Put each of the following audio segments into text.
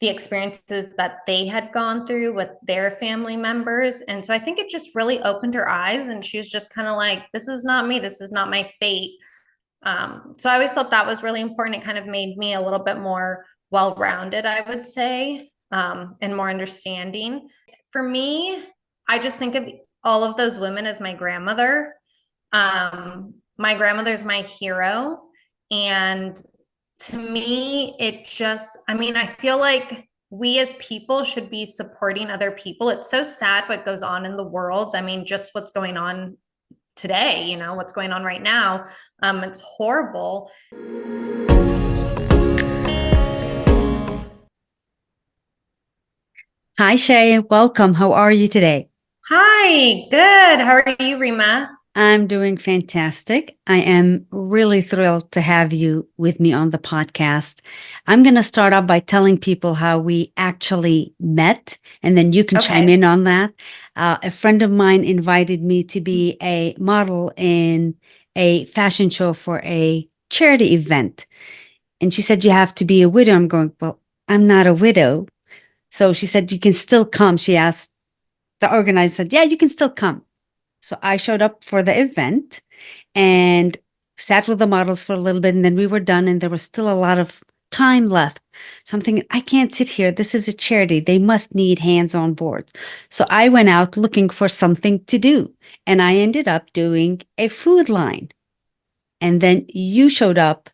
the experiences that they had gone through with their family members. And so I think it just really opened her eyes, and she was just kind of like, this is not me, this is not my fate. So I always thought that was really important. It kind of made me a little bit more well-rounded, I would say, and more understanding. For me, I just think of all of those women as my grandmother. My grandmother is my hero. And to me, it just, I mean, I feel like we as people should be supporting other people. It's so sad what goes on in the world. I mean, just what's going on today, what's going on right now. It's horrible. Hi, Shay. Welcome. How are you today? Hi, good. How are you, Rema? I'm doing fantastic. I am really thrilled to have you with me on the podcast. I'm going to start off by telling people how we actually met, and then you can chime Okay. in on that. A friend of mine invited me to be a model in a fashion show for a charity event. And she said, "You have to be a widow." I'm going, "Well, I'm not a widow." So she said, "You can still come." She asked the organizer, said, "Yeah, you can still come." So I showed up for the event and sat with the models for a little bit, and then we were done, and there was still a lot of time left. So I'm thinking, I can't sit here. This is a charity. They must need hands on boards. So I went out looking for something to do, and I ended up doing a food line. And then you showed up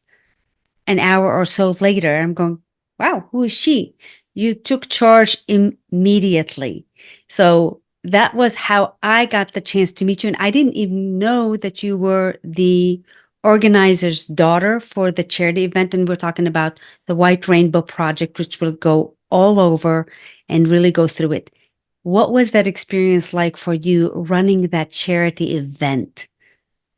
an hour or so later. I'm going, wow, who is she? You took charge immediately. So that was how I got the chance to meet you. And I didn't even know that you were the organizer's daughter for the charity event. And we're talking about the White Rainbow Project, which will go all over and really go through it. What was that experience like for you running that charity event?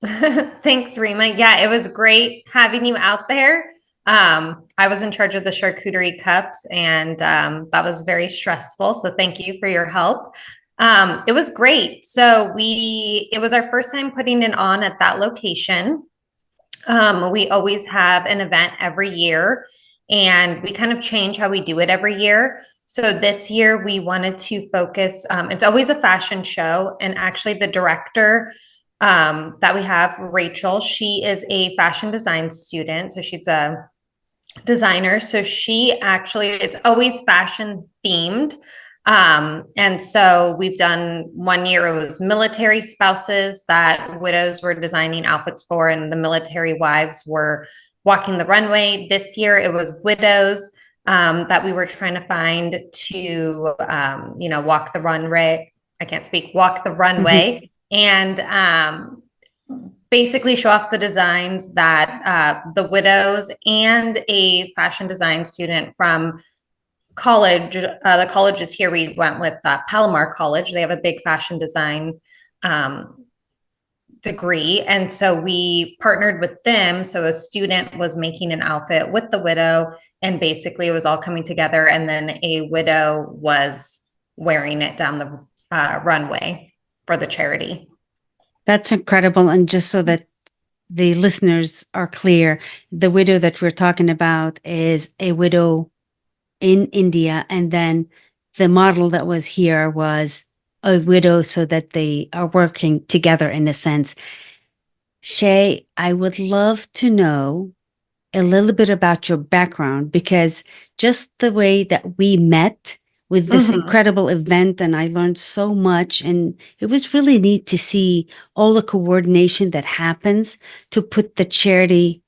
Thanks, Rima. Yeah, it was great having you out there. I was in charge of the charcuterie cups, and that was very stressful. So thank you for your help. It was great. It was our first time putting it on at that location. We always have an event every year, and we kind of change how we do it every year. So this year we wanted to focus, it's always a fashion show. And actually, the director that we have, Rachel, she is a fashion design student. So she's a designer. So it's always fashion themed. And so we've done one year, it was military spouses that widows were designing outfits for, and the military wives were walking the runway. This year it was widows that we were trying to find to, walk the runway. I can't speak, walk the runway. And basically show off the designs that the widows and a fashion design student from college, the colleges here, we went with Palomar College. They have a big fashion design degree. And so we partnered with them. So a student was making an outfit with the widow, and basically it was all coming together. And then a widow was wearing it down the runway for the charity. That's incredible. And just so that the listeners are clear, the widow that we're talking about is a widow in India. And then the model that was here was a widow, so that they are working together in a sense. Shay, I would love to know a little bit about your background, because just the way that we met with this Mhm. incredible event, and I learned so much, and it was really neat to see all the coordination that happens to put the charity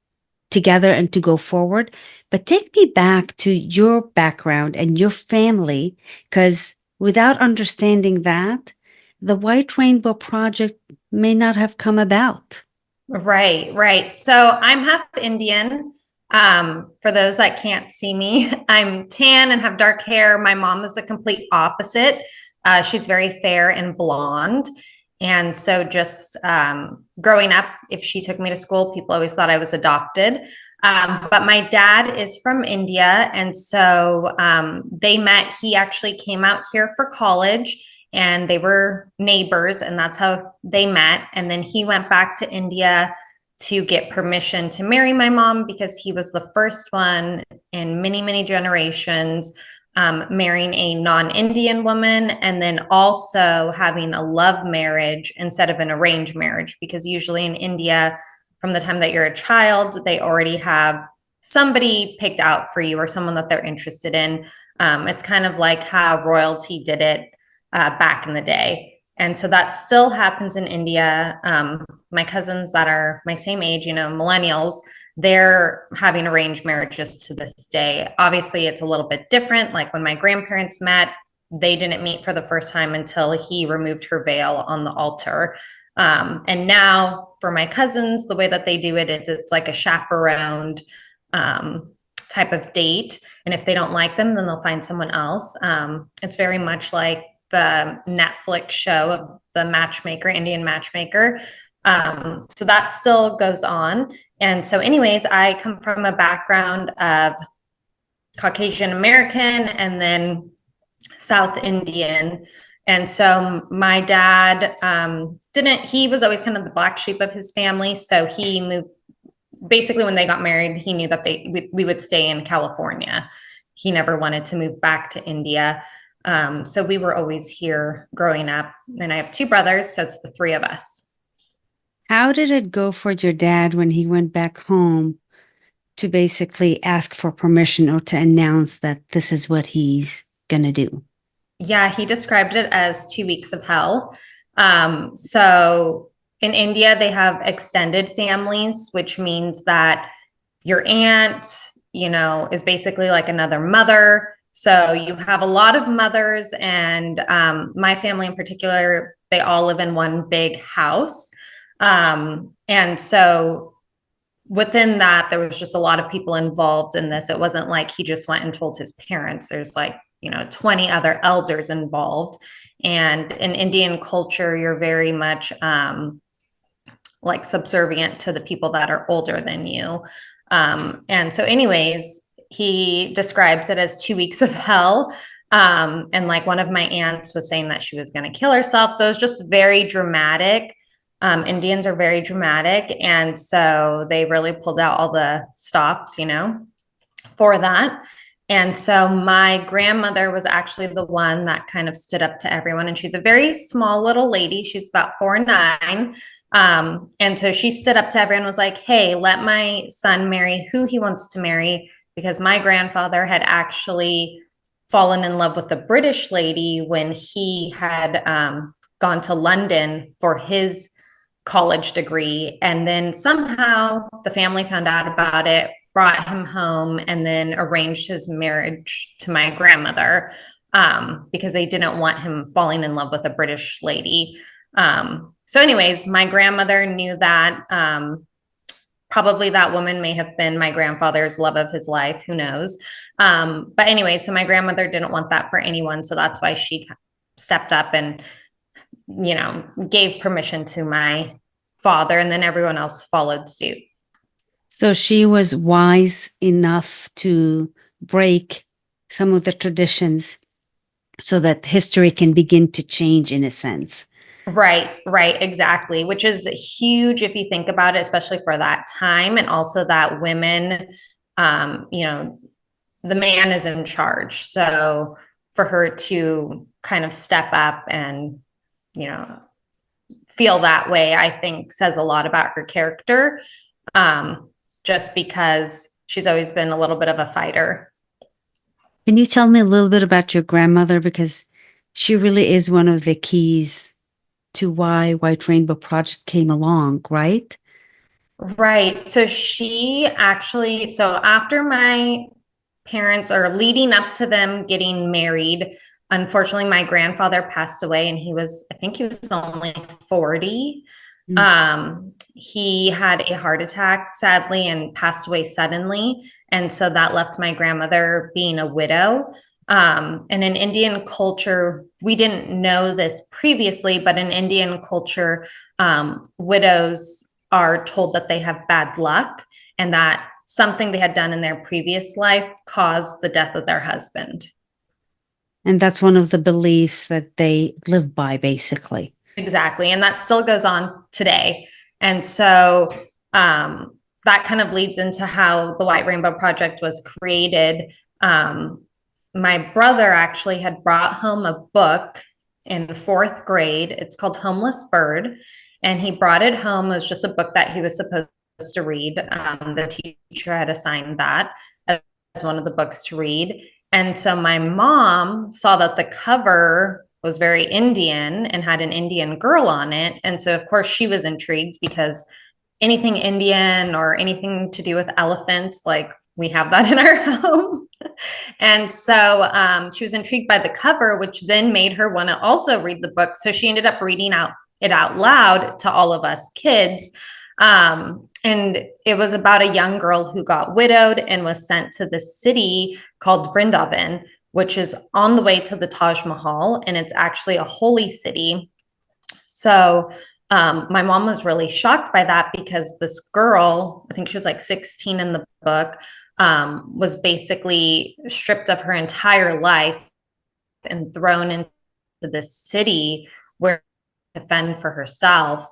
together and to go forward. But take me back to your background and your family, because without understanding that, the White Rainbow Project may not have come about. Right, right. So I'm half Indian. For those that can't see me, I'm tan and have dark hair. My mom is the complete opposite. She's very fair and blonde. And so just growing up, if she took me to school, people always thought I was adopted. But my dad is from India. And so they met. He actually came out here for college, and they were neighbors, and that's how they met. And then he went back to India to get permission to marry my mom, because he was the first one in many, many generations marrying a non-Indian woman, and then also having a love marriage instead of an arranged marriage, because usually in India, from the time that you're a child, they already have somebody picked out for you or someone that they're interested in. It's kind of like how royalty did it back in the day. And so that still happens in India. My cousins that are my same age, millennials, they're having arranged marriages to this day. Obviously, it's a little bit different. Like when my grandparents met, they didn't meet for the first time until he removed her veil on the altar. And now for my cousins, the way that they do it is it's like a chaperoned type of date. And if they don't like them, then they'll find someone else. It's very much like the Netflix show of the matchmaker, Indian matchmaker. So that still goes on. And so, anyways, I come from a background of Caucasian American and then South Indian. And so my dad he was always kind of the black sheep of his family. So he moved, basically, when they got married, he knew that we would stay in California. He never wanted to move back to India. So we were always here growing up. And I have two brothers, so it's the three of us. How did it go for your dad when he went back home to basically ask for permission or to announce that this is what he's going to do? Yeah, he described it as 2 weeks of hell. So in India, they have extended families, which means that your aunt, is basically like another mother. So you have a lot of mothers, and my family in particular, they all live in one big house. And so within that, there was just a lot of people involved in this. It wasn't like he just went and told his parents. There's like, 20 other elders involved. And in Indian culture, you're very much like subservient to the people that are older than you. And so, anyways, he describes it as 2 weeks of hell. And like one of my aunts was saying that she was going to kill herself. So it was just very dramatic. Indians are very dramatic. And so they really pulled out all the stops, for that. And so my grandmother was actually the one that kind of stood up to everyone. And she's a very small little lady. She's about 4'9". And so she stood up to everyone, was like, hey, let my son marry who he wants to marry, because my grandfather had actually fallen in love with a British lady when he had gone to London for his college degree. And then somehow the family found out about it, brought him home, and then arranged his marriage to my grandmother because they didn't want him falling in love with a British lady. So anyways, my grandmother knew that probably that woman may have been my grandfather's love of his life. Who knows? But anyway, so my grandmother didn't want that for anyone. So that's why she stepped up and, gave permission to my father, and then everyone else followed suit. So she was wise enough to break some of the traditions so that history can begin to change in a sense. Right, exactly. Which is huge if you think about it, especially for that time. And also that women, the man is in charge. So for her to kind of step up and, feel that way, I think says a lot about her character. Just because she's always been a little bit of a fighter. Can you tell me a little bit about your grandmother? Because she really is one of the keys to why White Rainbow Project came along, right? Right. So so after my parents, or leading up to them getting married, unfortunately, my grandfather passed away, and I think he was only 40. He had a heart attack, sadly, and passed away suddenly. And so that left my grandmother being a widow. And in Indian culture, we didn't know this previously, but in Indian culture, widows are told that they have bad luck and that something they had done in their previous life caused the death of their husband. And that's one of the beliefs that they live by, basically. Exactly. And that still goes on today. And so that kind of leads into how the White Rainbow Project was created. my brother actually had brought home a book in fourth grade. It's called Homeless Bird. And he brought it home. It was just a book that he was supposed to read. The teacher had assigned that as one of the books to read. And so my mom saw that the cover was very Indian and had an Indian girl on it. And so, of course, she was intrigued because anything Indian or anything to do with elephants, like we have that in our home. And so she was intrigued by the cover, which then made her want to also read the book. So she ended up reading it out loud to all of us kids. And it was about a young girl who got widowed and was sent to the city called Vrindavan, which is on the way to the Taj Mahal. And it's actually a holy city. So my mom was really shocked by that because this girl, I think she was like 16 in the book, was basically stripped of her entire life and thrown into this city where to fend for herself.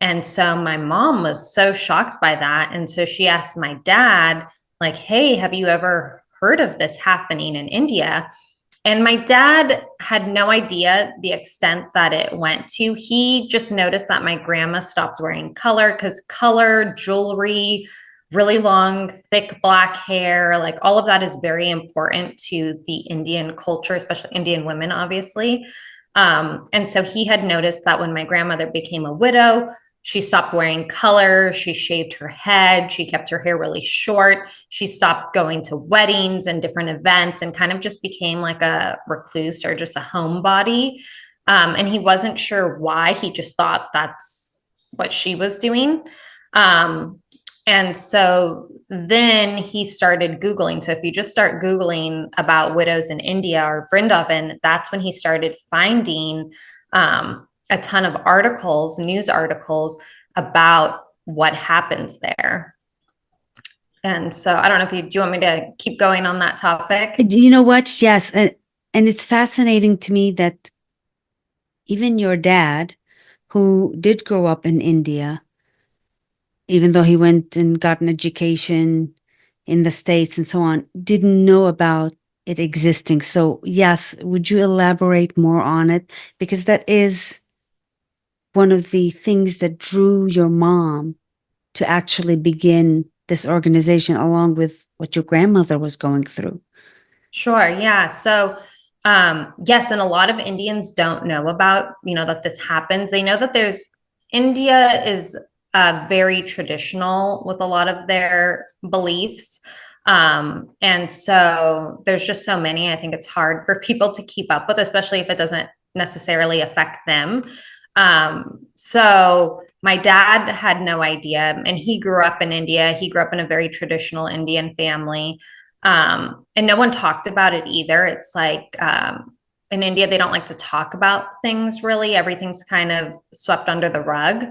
And so my mom was so shocked by that. And so she asked my dad, like, hey, have you ever heard of this happening in India? And my dad had no idea the extent that it went to. He just noticed that my grandma stopped wearing color because color, jewelry, really long, thick black hair, like all of that is very important to the Indian culture, especially Indian women, obviously. And so he had noticed that when my grandmother became a widow, she stopped wearing color. She shaved her head. She kept her hair really short. She stopped going to weddings and different events and kind of just became like a recluse or just a homebody. And he wasn't sure why. He just thought that's what she was doing. And so then he started Googling. So if you just start Googling about widows in India or Vrindavan, that's when he started finding a ton of articles, news articles about what happens there. And so I don't know if do you want me to keep going on that topic? You know what? Yes. And it's fascinating to me that even your dad, who did grow up in India, even though he went and got an education in the States and so on, didn't know about it existing. So, yes, would you elaborate more on it? Because that is one of the things that drew your mom to actually begin this organization, along with what your grandmother was going through. Sure. Yeah. So, yes, and a lot of Indians don't know about, that this happens. They know that India is very traditional with a lot of their beliefs. And so there's just so many. I think it's hard for people to keep up with, especially if it doesn't necessarily affect them. So my dad had no idea, and he grew up in India. He grew up in a very traditional Indian family. And no one talked about it either. It's like in India, they don't like to talk about things really. Everything's kind of swept under the rug.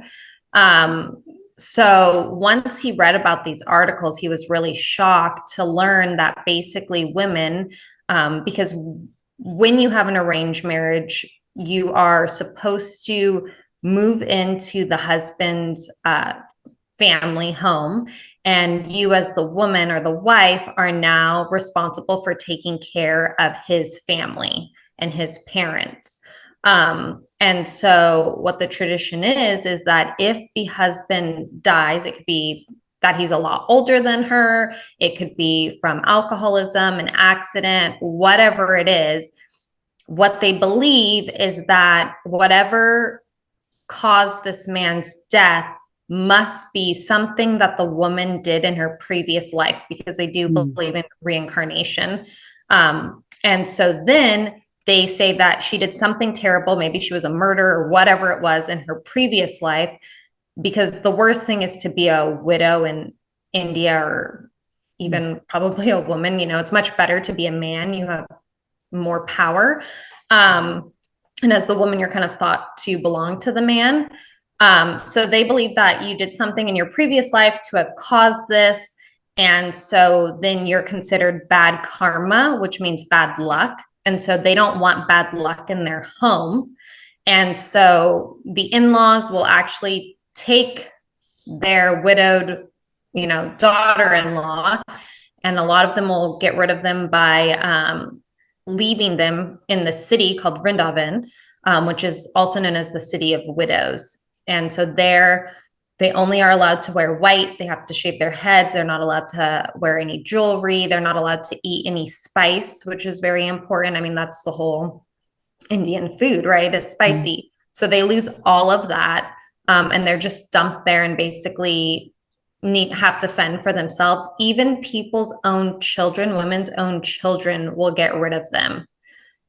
So once he read about these articles, he was really shocked to learn that basically women, because when you have an arranged marriage, you are supposed to move into the husband's family home, and you as the woman or the wife are now responsible for taking care of his family and his parents. And so what the tradition is that if the husband dies, it could be that he's a lot older than her, it could be from alcoholism, an accident, whatever it is. What they believe is that whatever caused this man's death must be something that the woman did in her previous life, because they do believe in reincarnation. And so then they say that she did something terrible. Maybe she was a murderer or whatever it was in her previous life, because the worst thing is to be a widow in India, or even probably a woman. It's much better to be a man. You have more power. And as the woman, you're kind of thought to belong to the man. So they believe that you did something in your previous life to have caused this. And so then you're considered bad karma, which means bad luck. And so they don't want bad luck in their home. And so the in-laws will actually take their widowed, daughter-in-law, and a lot of them will get rid of them by leaving them in the city called Vrindavan, which is also known as the city of widows. And so there, they only are allowed to wear white. They have to shave their heads. They're not allowed to wear any jewelry. They're not allowed to eat any spice, which is very important. I mean, that's the whole Indian food, right? Is Mm. spicy. So they lose all of that. And they're just dumped there and basically have to fend for themselves. Even people's own children, women's own children, will get rid of them.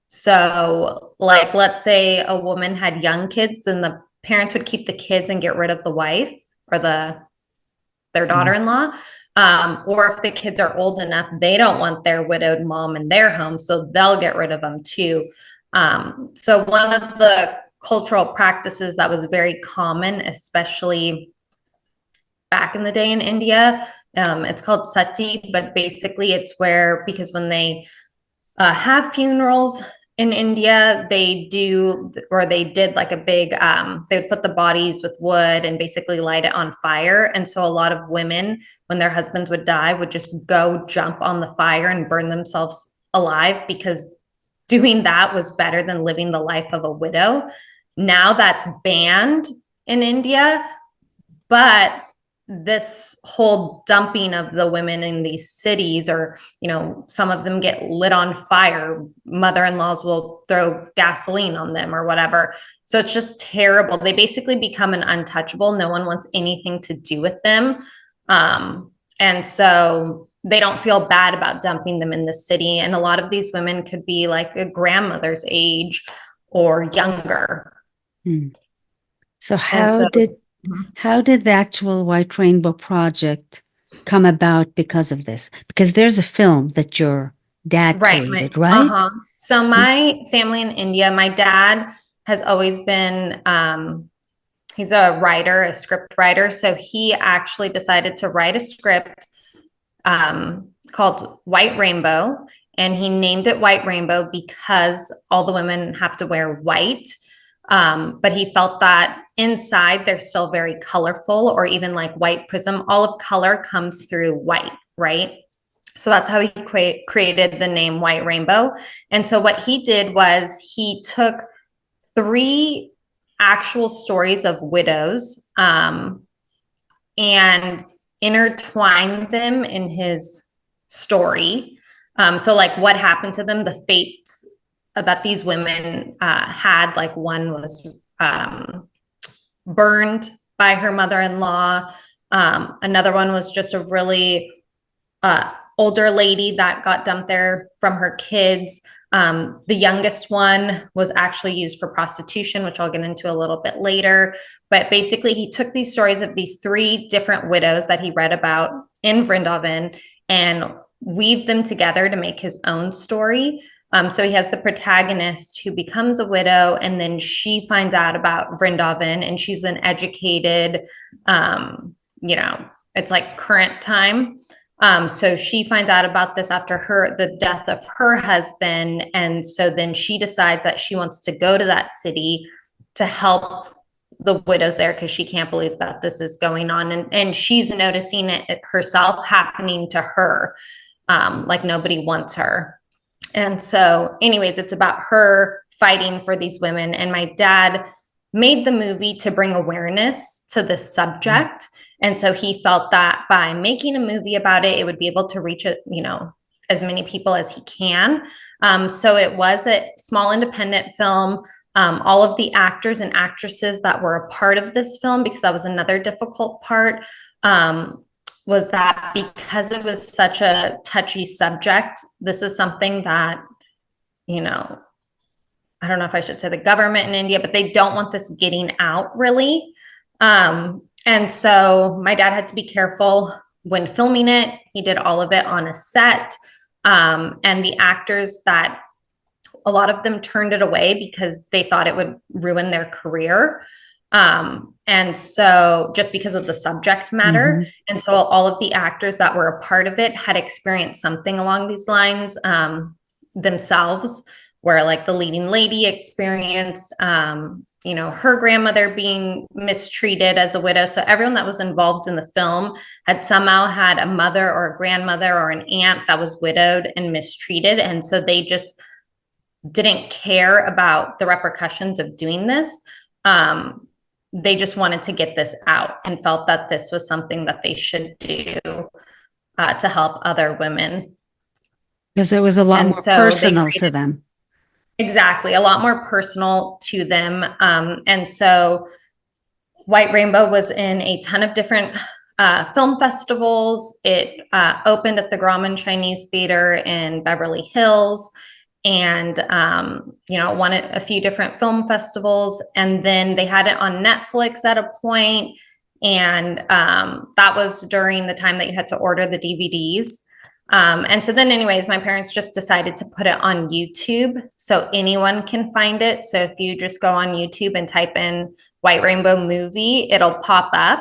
So, like, let's say a woman had young kids and the parents would keep the kids and get rid of the wife or their Mm. daughter-in-law. Or if the kids are old enough, they don't want their widowed mom in their home, so they'll get rid of them too. So one of the cultural practices that was very common, especially back in the day in India, it's called sati, but basically it's where, because when they have funerals in India, they do, or they did like a big, they would put the bodies with wood and basically light it on fire. And so a lot of women, when their husbands would die, would just go jump on the fire and burn themselves alive, because doing that was better than living the life of a widow. Now that's banned in India, but this whole dumping of the women in these cities, or some of them get lit on fire, mother-in-laws will throw gasoline on them or whatever. So it's just terrible. They basically become an untouchable. No one wants anything to do with them. And so they don't feel bad about dumping them in the city. And a lot of these women could be like a grandmother's age or younger. Mm. So And how so did how did the actual White Rainbow Project come about because of this? Because there's a film that your dad right, created, right. right? Uh-huh. So my family in India, my dad has always been he's a writer, a script writer. So he actually decided to write a script called White Rainbow. And he named it White Rainbow because all the women have to wear white. But he felt that inside they're still very colorful, or even like white prism. All of color comes through white, right? So that's how he created the name White Rainbow. And so what he did was he took three actual stories of widows, and intertwined them in his story. So, like, what happened to them, the fates that these women had. Like, one was burned by her mother-in-law. Another one was just a really older lady that got dumped there from her kids. The youngest one was actually used for prostitution, which I'll get into a little bit later. But basically, he took these stories of these three different widows that he read about in Vrindavan and weaved them together to make his own story. So he has the protagonist who becomes a widow, and then she finds out about Vrindavan, and she's an educated, it's like current time. So she finds out about this after the death of her husband. And so then she decides that she wants to go to that city to help the widows there, because she can't believe that this is going on. And she's noticing it herself happening to her. Like nobody wants her. And so, anyways, it's about her fighting for these women. And my dad made the movie to bring awareness to this subject. And so he felt that by making a movie about it, it would be able to reach as many people as he can. So it was a small independent film. All of the actors and actresses that were a part of this film, because that was another difficult part, was that because it was such a touchy subject, this is something that, I don't know if I should say the government in India, but they don't want this getting out really. And so my dad had to be careful when filming it. He did all of it on a set. And the actors, that a lot of them turned it away because they thought it would ruin their career. And so just because of the subject matter. Mm-hmm. And so all of the actors that were a part of it had experienced something along these lines themselves, where like the leading lady experienced, her grandmother being mistreated as a widow. So everyone that was involved in the film had somehow had a mother or a grandmother or an aunt that was widowed and mistreated. And so they just didn't care about the repercussions of doing this. They just wanted to get this out and felt that this was something that they should do to help other women. Because it was a lot And more so they personal to created them. exactly a lot more personal to them. And so White Rainbow was in a ton of different film festivals. It opened at the Grauman Chinese Theater in Beverly Hills, and won a few different film festivals. And then they had it on Netflix at a point, and that was during the time that you had to order the DVDs. And so then, anyways, my parents just decided to put it on YouTube so anyone can find it. So if you just go on YouTube and type in White Rainbow movie, it'll pop up.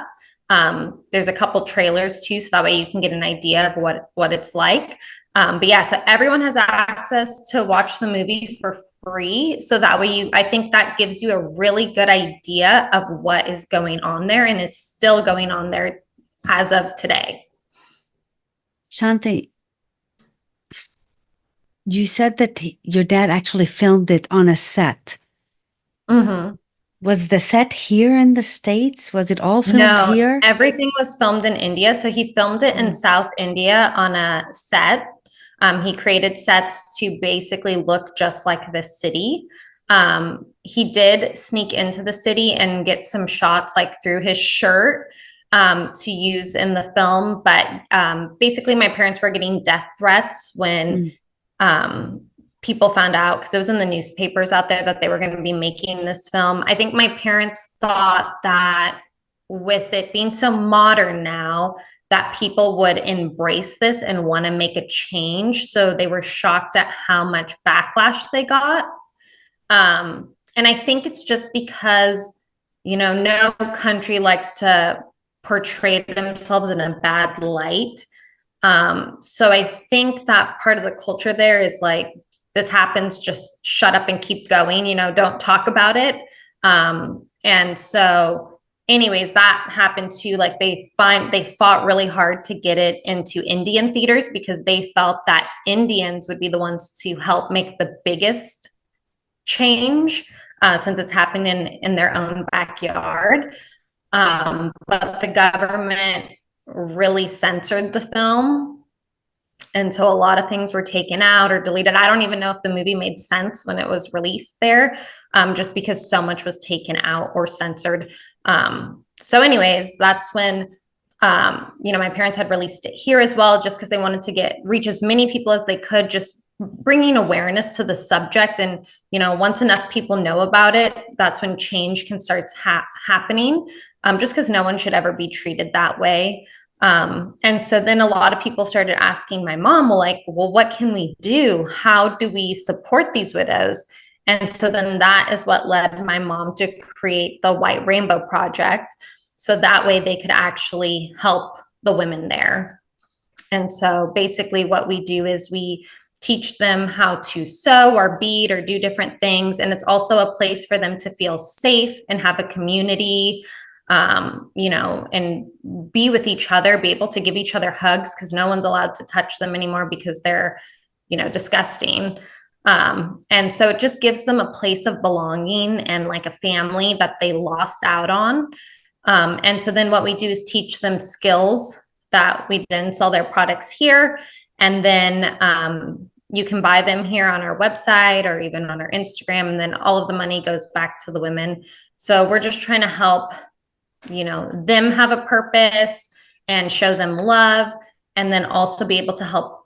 There's a couple trailers too, so that way you can get an idea of what it's like. But yeah, so everyone has access to watch the movie for free. So that way I think that gives you a really good idea of what is going on there and is still going on there as of today. Shanthe, you said that your dad actually filmed it on a set. Mm-hmm. Was the set here in the States? Was it all filmed No, here? everything was filmed in India. So he filmed it in South India on a set. He created sets to basically look just like the city. He did sneak into the city and get some shots like through his shirt to use in the film. But basically, my parents were getting death threats when people found out, because it was in the newspapers out there that they were going to be making this film. I think my parents thought that with it being so modern now, that people would embrace this and want to make a change. So they were shocked at how much backlash they got. And I think it's just because, no country likes to portray themselves in a bad light. So I think that part of the culture there is like, this happens, just shut up and keep going, don't talk about it. And so anyways, that happened too. Like they fought really hard to get it into Indian theaters because they felt that Indians would be the ones to help make the biggest change, since it's happened in their own backyard. But the government really censored the film. And so a lot of things were taken out or deleted. I don't even know if the movie made sense when it was released there, just because so much was taken out or censored. So anyways, that's when, my parents had released it here as well, just because they wanted to reach as many people as they could, just bringing awareness to the subject. And, once enough people know about it, that's when change can start happening, just because no one should ever be treated that way. And so then a lot of people started asking my mom, well, what can we do? How do we support these widows? And so then that is what led my mom to create the White Rainbow Project. So that way they could actually help the women there. And so basically what we do is we teach them how to sew or bead or do different things. And it's also a place for them to feel safe and have a community, and be with each other, be able to give each other hugs, because no one's allowed to touch them anymore because they're, disgusting. And so it just gives them a place of belonging and like a family that they lost out on. And so then what we do is teach them skills that we then sell their products here. And then you can buy them here on our website or even on our Instagram. And then all of the money goes back to the women. So we're just trying to help them have a purpose and show them love, and then also be able to help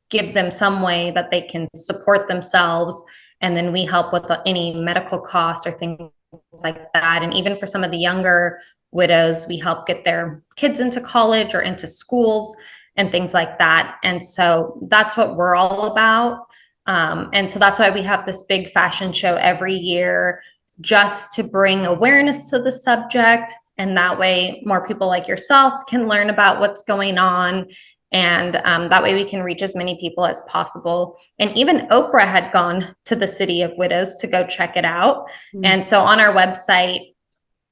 give them some way that they can support themselves. And then we help with any medical costs or things like that. And even for some of the younger widows, we help get their kids into college or into schools and things like that. And so that's what we're all about. And so that's why we have this big fashion show every year, just to bring awareness to the subject. And that way more people like yourself can learn about what's going on. And that way we can reach as many people as possible. And even Oprah had gone to the City of Widows to go check it out. And so on our website,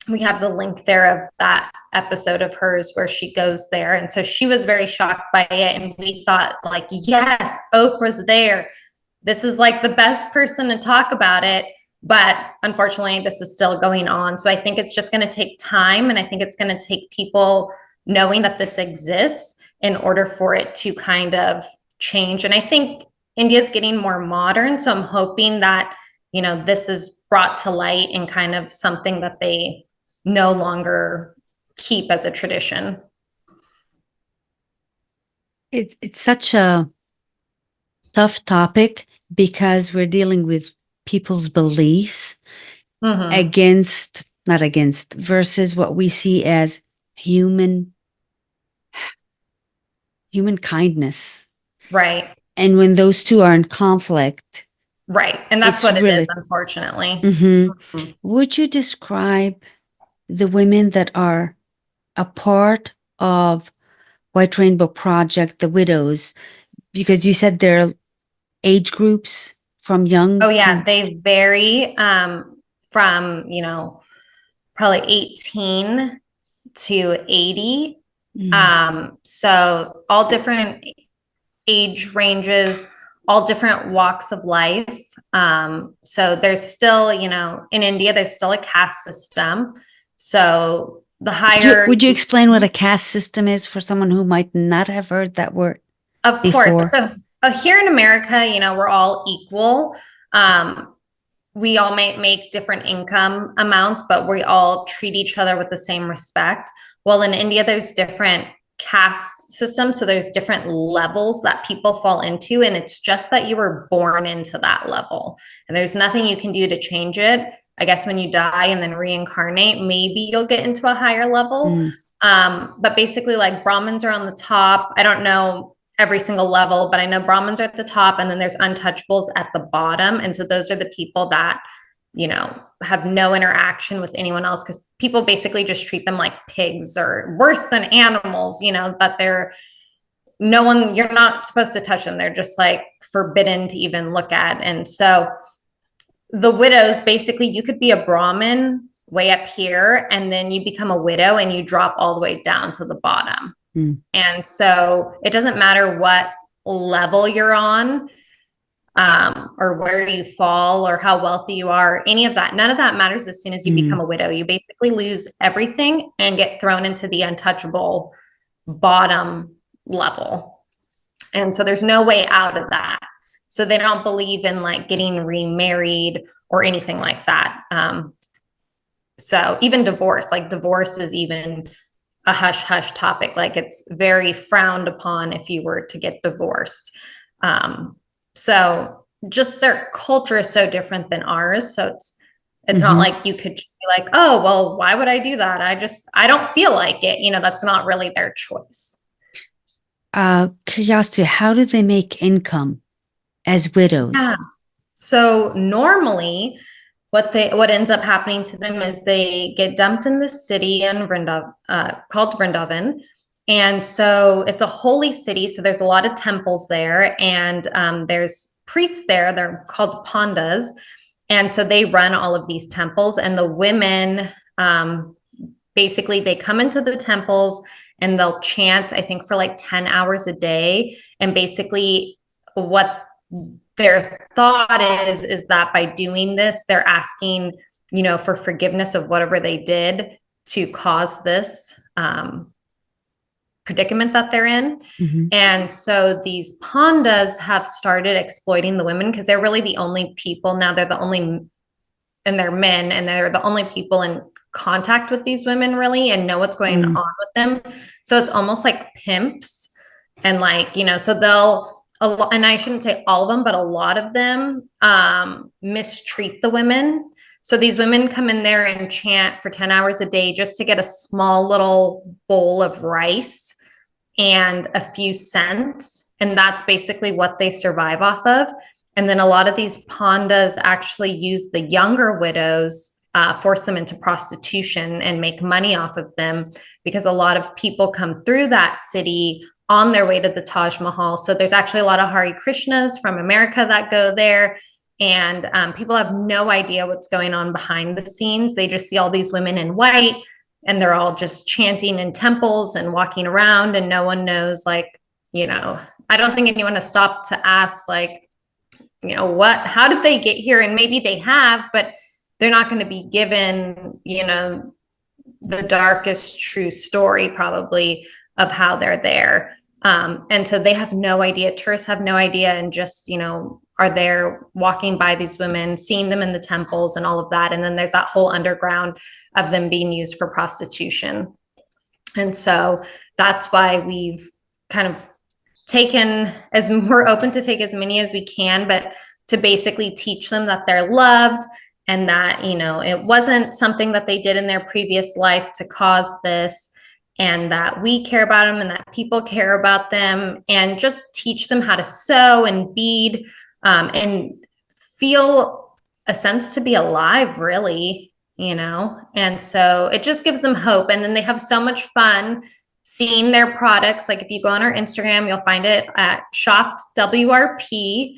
we have the link there of that episode of hers where she goes there. And so she was very shocked by it. And we thought, like, yes, Oprah's there. this is like the best person to talk about it. But unfortunately, this is still going on. So I think it's just going to take time. And I think it's going to take people knowing that this exists in order for it to kind of change. And I think India's getting more modern. So I'm hoping that, this is brought to light and kind of something that they no longer keep as a tradition. It's such a tough topic because we're dealing with people's beliefs Mm-hmm. against, not against, versus what we see as human kindness. Right. And when those two are in conflict, Right. And that's it's what it is, really. unfortunately. Mhm. Mhm. Would you describe the women that are a part of White Rainbow Project, the widows, because you said they're age groups from young Oh, yeah. to. They vary from, probably 18 to 80. Mm. So all different age ranges, all different walks of life. So there's still, in India, there's still a caste system. So the Would you, higher, would you explain what a caste system is for someone who might not have heard that word of course. before? So here in America, we're all equal. We all may make different income amounts, but we all treat each other with the same respect. Well, in India, there's different caste systems. So there's different levels that people fall into. And it's just that you were born into that level. And there's nothing you can do to change it. I guess when you die and then reincarnate, maybe you'll get into a higher level. Mm, But basically, like Brahmins are on the top. I don't know every single level, but I know Brahmins are at the top, and then there's untouchables at the bottom. And so those are the people that, have no interaction with anyone else because people basically just treat them like pigs or worse than animals, that they're no one, you're not supposed to touch them. They're just like forbidden to even look at. And so the widows, basically, you could be a Brahmin way up here, and then you become a widow and you drop all the way down to the bottom. mm, And so it doesn't matter what level you're on, or where you fall or how wealthy you are, any of that. None of that matters as soon as you become mm, a widow. You basically lose everything and get thrown into the untouchable bottom level. And so there's no way out of that. So they don't believe in like getting remarried or anything like that. So even divorce, like divorce is even a hush hush topic. Like it's very frowned upon if you were to get divorced. Um, so just their culture is so different than ours. So it's not mhm. like you could just be like, oh, well, why would I do that? I don't feel like it. That's not really their choice. Curiosity, how do they make income as Yeah. widows? So normally what ends up happening to them is they get dumped in the city in called Vrindavan. And so it's a holy city. So there's a lot of temples there, and there's priests there. They're called pandas. And so they run all of these temples, and the women, basically, they come into the temples and they'll chant, I think, for like 10 hours a day. And basically, what their thought is that by doing this, they're asking, for forgiveness of whatever they did to cause this predicament that they're in. Mhm, And so these pandas have started exploiting the women because they're really the only people now. They're the only, and they're men, and they're the only people in contact with these women really and know what's going mm, on with them. So it's almost like pimps. And like, so they'll, and I shouldn't say all of them, but a lot of them mistreat the women. So these women come in there and chant for 10 hours a day just to get a small little bowl of rice and a few cents. And that's basically what they survive off of. And then a lot of these pandas actually use the younger widows, force them into prostitution and make money off of them because a lot of people come through that city on their way to the Taj Mahal. So there's actually a lot of Hare Krishnas from America that go there. And people have no idea what's going on behind the scenes. They just see all these women in white and they're all just chanting in temples and walking around, and no one knows, like, I don't think anyone has stopped to ask, like, how did they get here? And maybe they have, but they're not going to be given, the darkest true story probably of how they're there. And so they have no idea. Tourists have no idea, and just, are there walking by these women, seeing them in the temples and all of that. And then there's that whole underground of them being used for prostitution. And so that's why we've kind of we're open to take as many as we can, but to basically teach them that they're loved, and that, it wasn't something that they did in their previous life to cause this, and that we care about them and that people care about them, and just teach them how to sew and bead, and feel a sense to be alive, really, and so it just gives them hope. And then they have so much fun seeing their products. Like if you go on our Instagram, you'll find it at Shop WRP.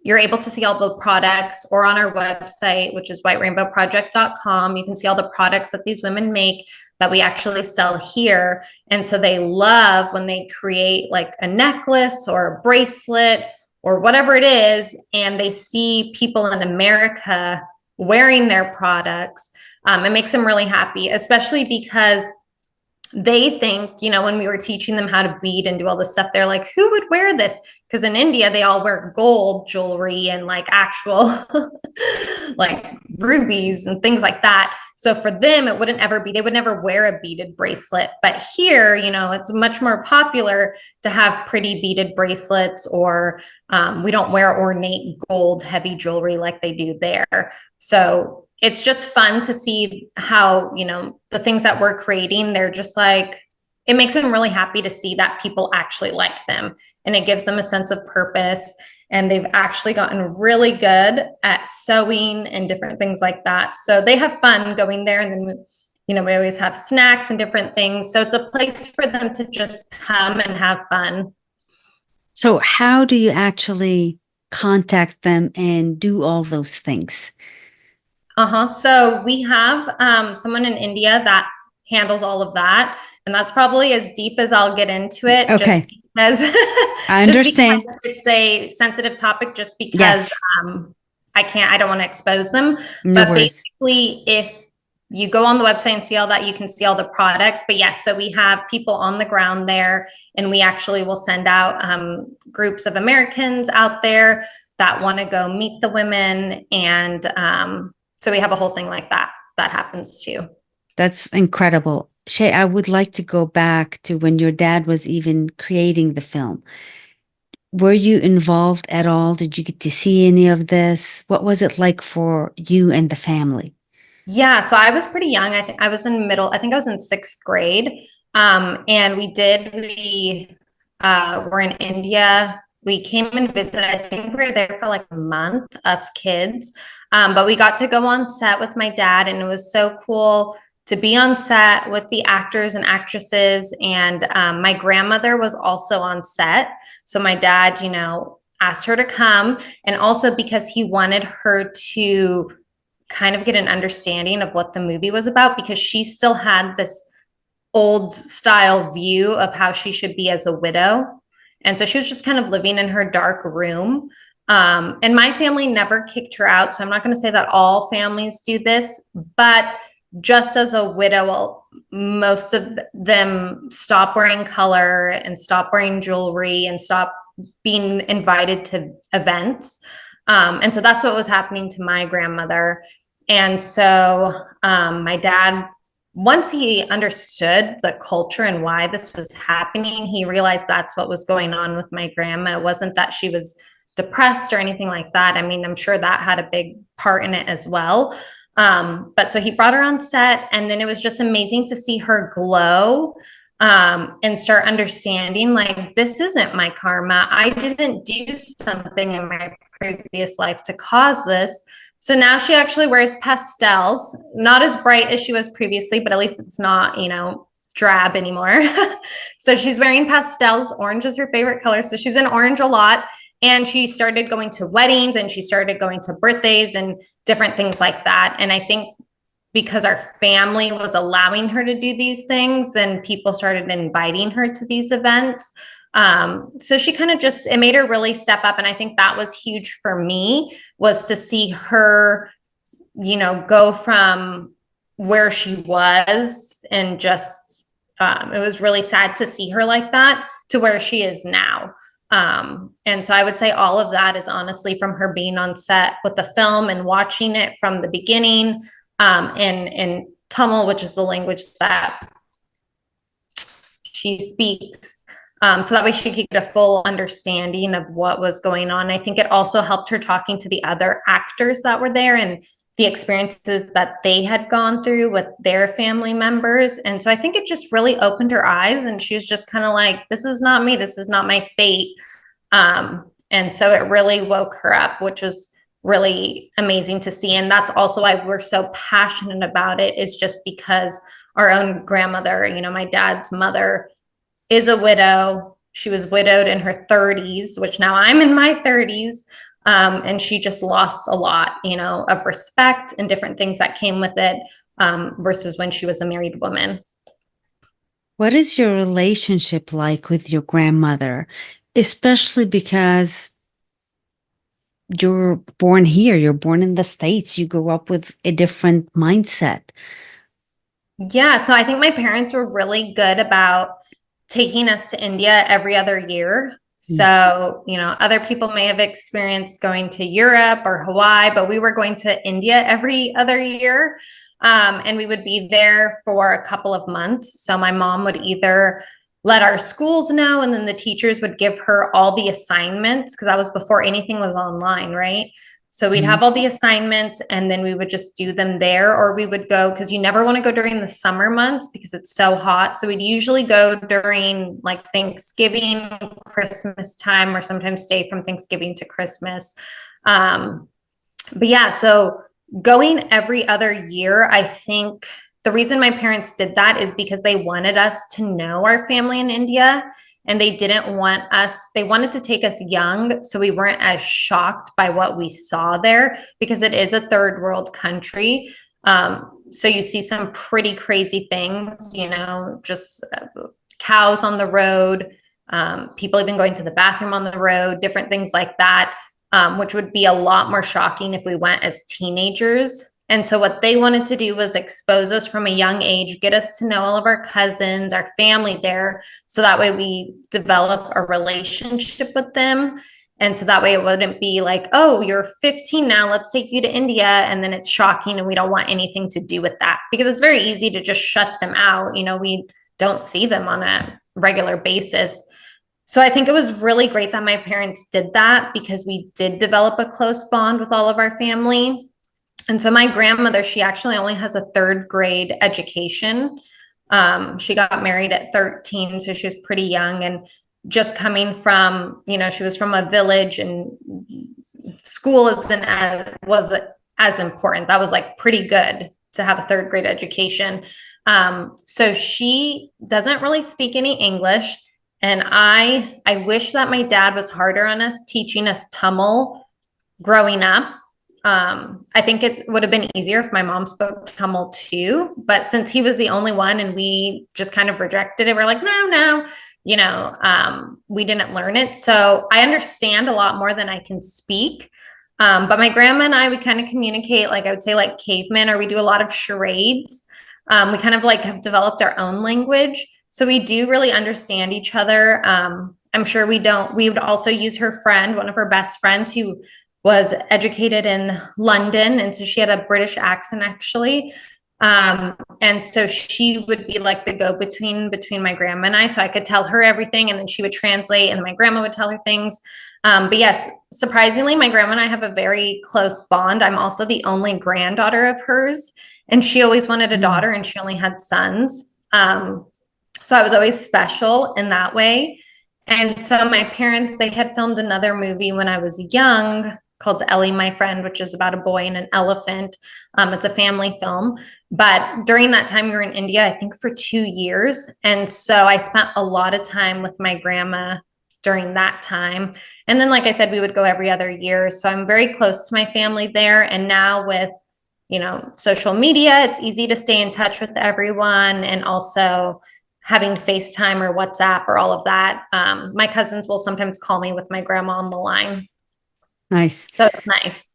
You're able to see all the products, or on our website, which is whiterainbowproject.com. You can see all the products that these women make that we actually sell here. And so they love when they create like a necklace or a bracelet or whatever it is, and they see people in America wearing their products. It makes them really happy, especially because they think, when we were teaching them how to bead and do all this stuff, they're like, who would wear this? Because in India, they all wear gold jewelry and like actual like rubies and things like that. So for them, it wouldn't ever be, they would never wear a beaded bracelet. But here, it's much more popular to have pretty beaded bracelets, or we don't wear ornate gold heavy jewelry like they do there. So it's just fun to see how, the things that we're creating, they're just like, it makes them really happy to see that people actually like them, and it gives them a sense of purpose. And they've actually gotten really good at sewing and different things like that. So they have fun going there. And then, we always have snacks and different things. So it's a place for them to just come and have fun. So how do you actually contact them and do all those things? So we have someone in India that handles all of that, and that's probably as deep as I'll get into it. Okay. Just because, I just because understand. it's a sensitive topic. Just because Yes. I don't want to expose them. No But worries. basically, if you go on the website and see all that, you can see all the products. But yes, so we have people on the ground there, and we actually will send out groups of Americans out there that want to go meet the women, and so we have a whole thing like that happens too. That's incredible. Shay, I would like to go back to when your dad was even creating the film. Were you involved at all? Did you get to see any of this? What was it like for you and the family? Yeah, so I was pretty young. I was in middle, I think I was in sixth grade. And we were in India. We came and visited. I think we were there for like a month, us kids. But we got to go on set with my dad, and it was so cool to be on set with the actors and actresses. And my grandmother was also on set. So my dad, asked her to come, and also because he wanted her to kind of get an understanding of what the movie was about, because she still had this old style view of how she should be as a widow. And so she was just kind of living in her dark room. And my family never kicked her out. So I'm not going to say that all families do this, but just as a widow, most of them stop wearing color and stop wearing jewelry and stop being invited to events. And so that's what was happening to my grandmother. And so my dad, once he understood the culture and why this was happening, he realized that's what was going on with my grandma. It wasn't that she was depressed or anything like that. I mean, I'm sure that had a big part in it as well. But so he brought her on set, and then it was just amazing to see her glow, and start understanding, like, this isn't my karma. I didn't do something in my previous life to cause this. So now she actually wears pastels, not as bright as she was previously, but at least it's not, drab anymore. So she's wearing pastels. Orange is her favorite color. So she's in orange a lot. And she started going to weddings, and she started going to birthdays and different things like that. And I think because our family was allowing her to do these things, then people started inviting her to these events. So she kind of just, it made her really step up. And I think that was huge for me, was to see her, go from where she was and just, it was really sad to see her like that to where she is now. And so I would say all of that is honestly from her being on set with the film and watching it from the beginning, in Tamil, which is the language that she speaks. So that way she could get a full understanding of what was going on. I think it also helped her talking to the other actors that were there and the experiences that they had gone through with their family members. And so I think it just really opened her eyes, and she was just kind of like, this is not me. This is not my fate. And so it really woke her up, which was really amazing to see. And that's also why we're so passionate about it, is just because our own grandmother, my dad's mother, is a widow. She was widowed in her 30s, which now I'm in my 30s. And she just lost a lot, of respect and different things that came with it, versus when she was a married woman. What is your relationship like with your grandmother? Especially because you're born here, you're born in the States, you grew up with a different mindset. Yeah, so I think my parents were really good about taking us to India every other year. Mm. So, other people may have experienced going to Europe or Hawaii, but we were going to India every other year. And we would be there for a couple of months. So my mom would either let our schools know, and then the teachers would give her all the assignments, because that was before anything was online, right? So we'd Mhm. have all the assignments, and then we would just do them there, or we would go, because you never want to go during the summer months because it's so hot. So we'd usually go during like Thanksgiving, Christmas time, or sometimes stay from Thanksgiving to Christmas. But yeah, so going every other year, I think the reason my parents did that is because they wanted us to know our family in India, and they didn't want us, they wanted to take us young so we weren't as shocked by what we saw there, because it is a third world country. So you see some pretty crazy things, just cows on the road, people even going to the bathroom on the road, different things like that, which would be a lot more shocking if we went as teenagers. And so what they wanted to do was expose us from a young age, get us to know all of our cousins, our family there, so that way we develop a relationship with them. And so that way it wouldn't be like, oh, you're 15 now, let's take you to India. And then it's shocking and we don't want anything to do with that, because it's very easy to just shut them out. We don't see them on a regular basis. So I think it was really great that my parents did that, because we did develop a close bond with all of our family. And so my grandmother, she actually only has a third grade education. She got married at 13, so she was pretty young, and just coming from, she was from a village, and school isn't was as important. That was like pretty good to have a third grade education. So she doesn't really speak any English. And I wish that my dad was harder on us, teaching us Tamil growing up. I think it would have been easier if my mom spoke Tamil too, but since he was the only one and we just kind of rejected it, we're like, no, we didn't learn it. So I understand a lot more than I can speak. But my grandma and I, we kind of communicate, like I would say, like cavemen, or we do a lot of charades. We kind of like have developed our own language. So we do really understand each other. I'm sure we would also use her friend, one of her best friends, who was educated in London. And so she had a British accent, actually. And so she would be like the go-between between my grandma and I. So I could tell her everything, and then she would translate, and my grandma would tell her things. But yes, surprisingly, my grandma and I have a very close bond. I'm also the only granddaughter of hers, and she always wanted a daughter, and she only had sons. So I was always special in that way. And so my parents, they had filmed another movie when I was young called Ellie, My Friend, which is about a boy and an elephant. It's a family film. But during that time, we were in India, I think for 2 years. And so I spent a lot of time with my grandma during that time. And then, like I said, we would go every other year. So I'm very close to my family there. And now with, social media, it's easy to stay in touch with everyone. And also, having FaceTime or WhatsApp or all of that. My cousins will sometimes call me with my grandma on the line. Nice. So it's nice.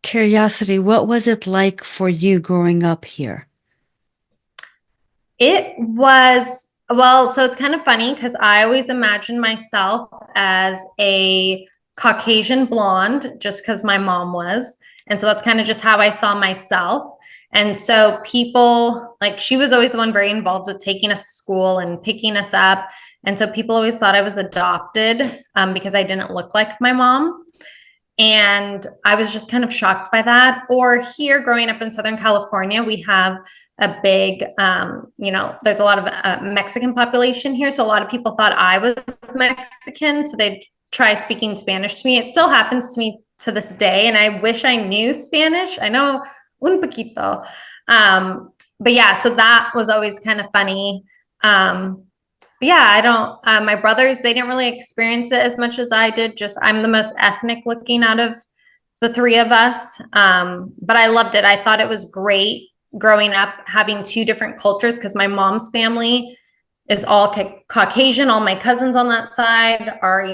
Curiosity, what was it like for you growing up here? It was, well, so it's kind of funny because I always imagined myself as a Caucasian blonde just because my mom was. And so that's kind of just how I saw myself. And so people, like, she was always the one very involved with taking us to school and picking us up. And so people always thought I was adopted because I didn't look like my mom. And I was just kind of shocked by that. Or here, growing up in Southern California, we have a big, there's a lot of Mexican population here. So a lot of people thought I was Mexican. So they'd try speaking Spanish to me. It still happens to me to this day. And I wish I knew Spanish. I know un poquito. But yeah, so that was always kind of funny. Yeah, I don't, my brothers, they didn't really experience it as much as I did. Just I'm the most ethnic looking out of the three of us. But I loved it. I thought it was great growing up having two different cultures because my mom's family is all Caucasian. All my cousins on that side are,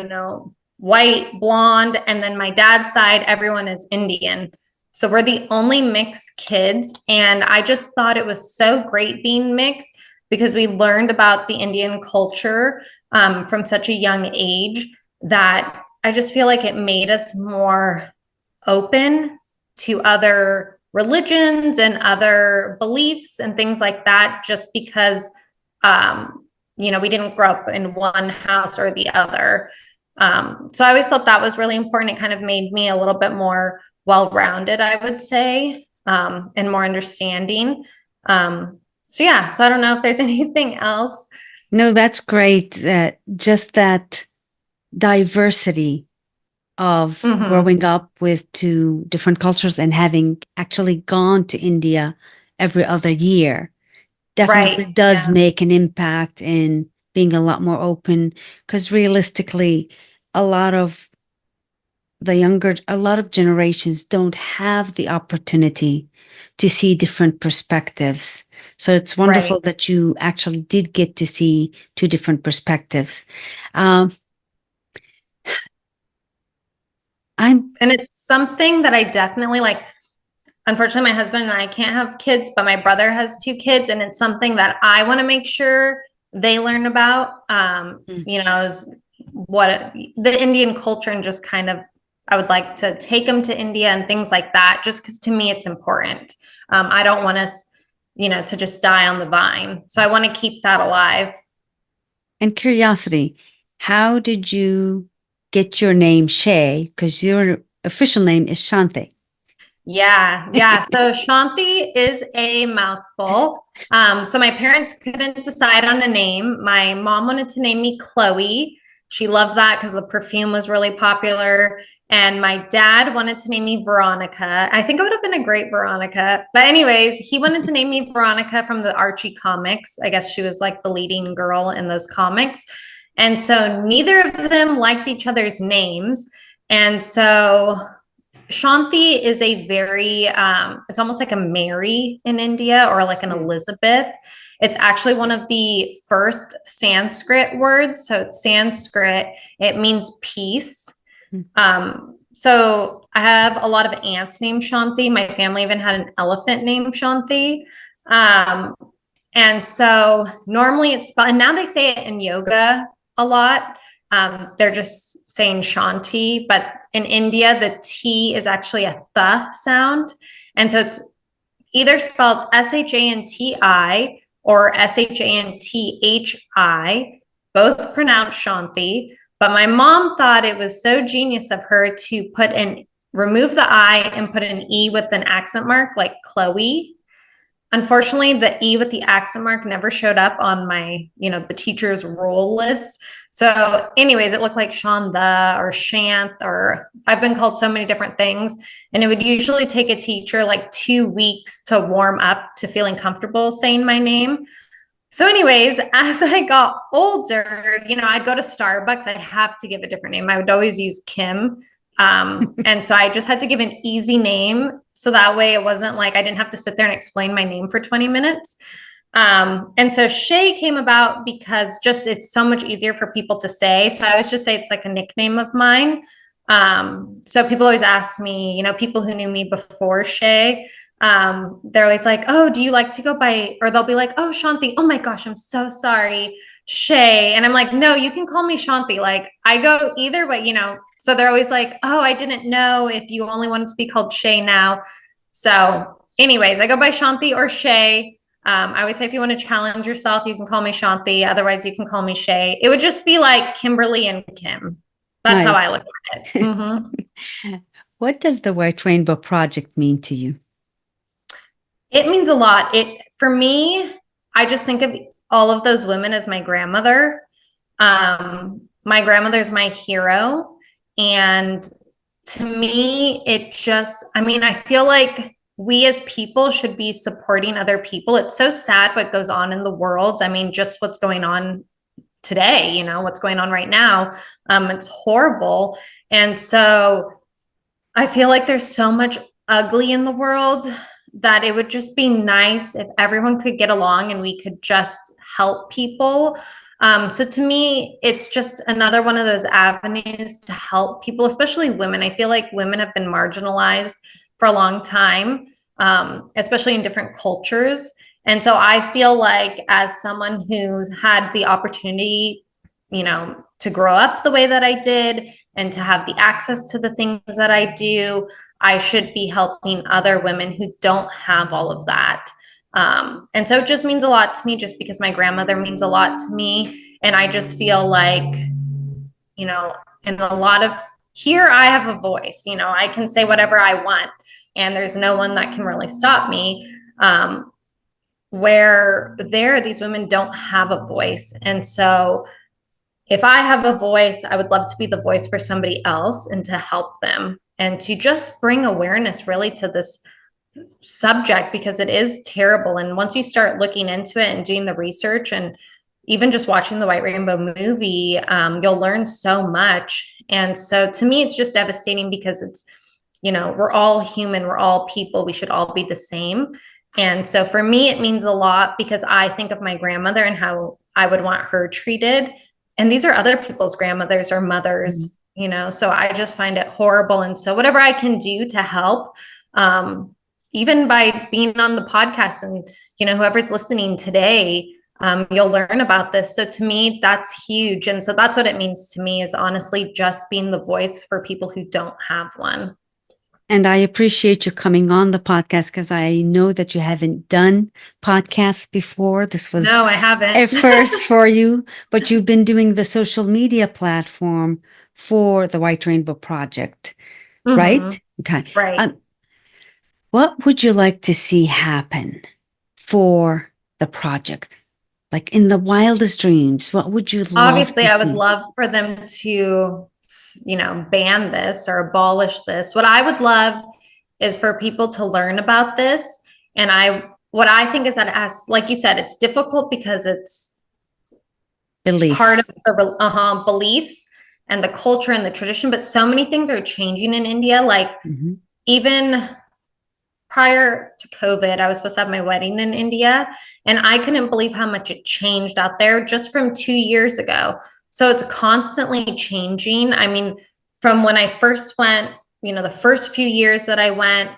white, blonde. And then my dad's side, everyone is Indian. So we're the only mixed kids. And I just thought it was so great being mixed because we learned about the Indian culture from such a young age that I just feel like it made us more open to other religions and other beliefs and things like that, just because, we didn't grow up in one house or the other. So I always thought that was really important. It kind of made me a little bit more well-rounded, I would say, and more understanding. So yeah, so I don't know if there's anything else. No, that's great. Just that diversity of growing up with two different cultures and having actually gone to India every other year definitely does make an impact in being a lot more open. Because realistically, a lot of generations don't have the opportunity to see different perspectives. So it's wonderful that you actually did get to see two different perspectives. And it's something that I definitely like. Unfortunately, my husband and I can't have kids, but my brother has two kids, and it's something that I want to make sure they learn about. Is what the Indian culture, and just kind of, I would like to take them to India and things like that, just because to me it's important. I don't want us, to just die on the vine. So I want to keep that alive. And curiosity, how did you get your name Shay? Because your official name is Shanthe. Yeah. So Shanthe is a mouthful. So my parents couldn't decide on a name. My mom wanted to name me Chloe. She loved that because the perfume was really popular. And my dad wanted to name me Veronica. I think I would have been a great Veronica. But anyways, he wanted to name me Veronica from the Archie comics. I guess she was like the leading girl in those comics. And so neither of them liked each other's names. And so Shanthe is a very, it's almost like a Mary in India or like an Elizabeth. It's actually one of the first Sanskrit words. So it's Sanskrit, it means peace. So I have a lot of aunts named Shanthe. My family even had an elephant named Shanthe. And so normally and now they say it in yoga a lot. They're just saying Shanti, but in India, the T is actually a th sound. And so it's either spelled Shanti or Shanthi, both pronounced Shanti. But my mom thought it was so genius of her to remove the I and put an E with an accent mark like Chloe. Unfortunately, the E with the accent mark never showed up on my, the teacher's roll list. So anyways, it looked like Shanda or Shanth, or I've been called so many different things. And it would usually take a teacher like 2 weeks to warm up to feeling comfortable saying my name. So anyways, as I got older, I'd go to Starbucks. I'd have to give a different name. I would always use Kim. And so I just had to give an easy name. So that way it wasn't like I didn't have to sit there and explain my name for 20 minutes. And so Shay came about because just it's so much easier for people to say. So I always just say it's like a nickname of mine. So people always ask me, you know, people who knew me before Shay, they're always like, oh, do you like to go by, or they'll be like, oh, Shanthe, oh my gosh, I'm so sorry, Shay. And I'm like, no, you can call me Shanthe. Like I go either way, you know. So they're always like, oh, I didn't know if you only wanted to be called Shay now. So, anyways, I go by Shanthe or Shay. I always say if you want to challenge yourself, you can call me Shanthe. Otherwise, you can call me Shay. It would just be like Kimberly and Kim. That's how Nice. I look at it. What does the White Rainbow Project mean to you? It means a lot. It for me, I just think of all of those women as my grandmother. My grandmother's my hero. And to me, it just, I mean, I feel like we as people should be supporting other people. It's so sad what goes on in the world. I mean, just what's going on today, you know, what's going on right now. It's horrible. And so I feel like there's so much ugly in the world that it would just be nice if everyone could get along and we could just help people. So to me, it's just another one of those avenues to help people, especially women. I feel like women have been marginalized for a long time, especially in different cultures. And so I feel like as someone who's had the opportunity, you know, to grow up the way that I did and to have the access to the things that I do, I should be helping other women who don't have all of that. And so it just means a lot to me just because my grandmother means a lot to me. And I just feel like, you know, in a lot of here, I have a voice, you know, I can say whatever I want, and there's no one that can really stop me. Where there, these women don't have a voice. And so if I have a voice, I would love to be the voice for somebody else and to help them and to just bring awareness really to this subject because it is terrible. And once you start looking into it and doing the research and even just watching the White Rainbow movie, you'll learn so much. And so to me, it's just devastating because it's, you know, we're all human, we're all people, we should all be the same. And so for me, it means a lot because I think of my grandmother and how I would want her treated. And these are other people's grandmothers or mothers, you know, so I just find it horrible. And so whatever I can do to help, even by being on the podcast and, you know, whoever's listening today, you'll learn about this. So to me, that's huge. And so that's what it means to me is honestly just being the voice for people who don't have one. And I appreciate you coming on the podcast because I know that you haven't done podcasts before. This was No, I haven't. a first for you, but you've been doing the social media platform for the White Rainbow Project, right? Okay. Right. What would you like to see happen for the project? Like in the wildest dreams, what would you love Obviously, to I would see? love for them to, you know, ban this or abolish this. What I would love is for people to learn about this. And what I think is that as, like you said, it's difficult because it's part Beliefs. of the beliefs and the culture and the tradition. But so many things are changing in India. Like even prior to COVID, I was supposed to have my wedding in India, and I couldn't believe how much it changed out there just from 2 years ago. So it's constantly changing. I mean, from when I first went, you know, the first few years that I went,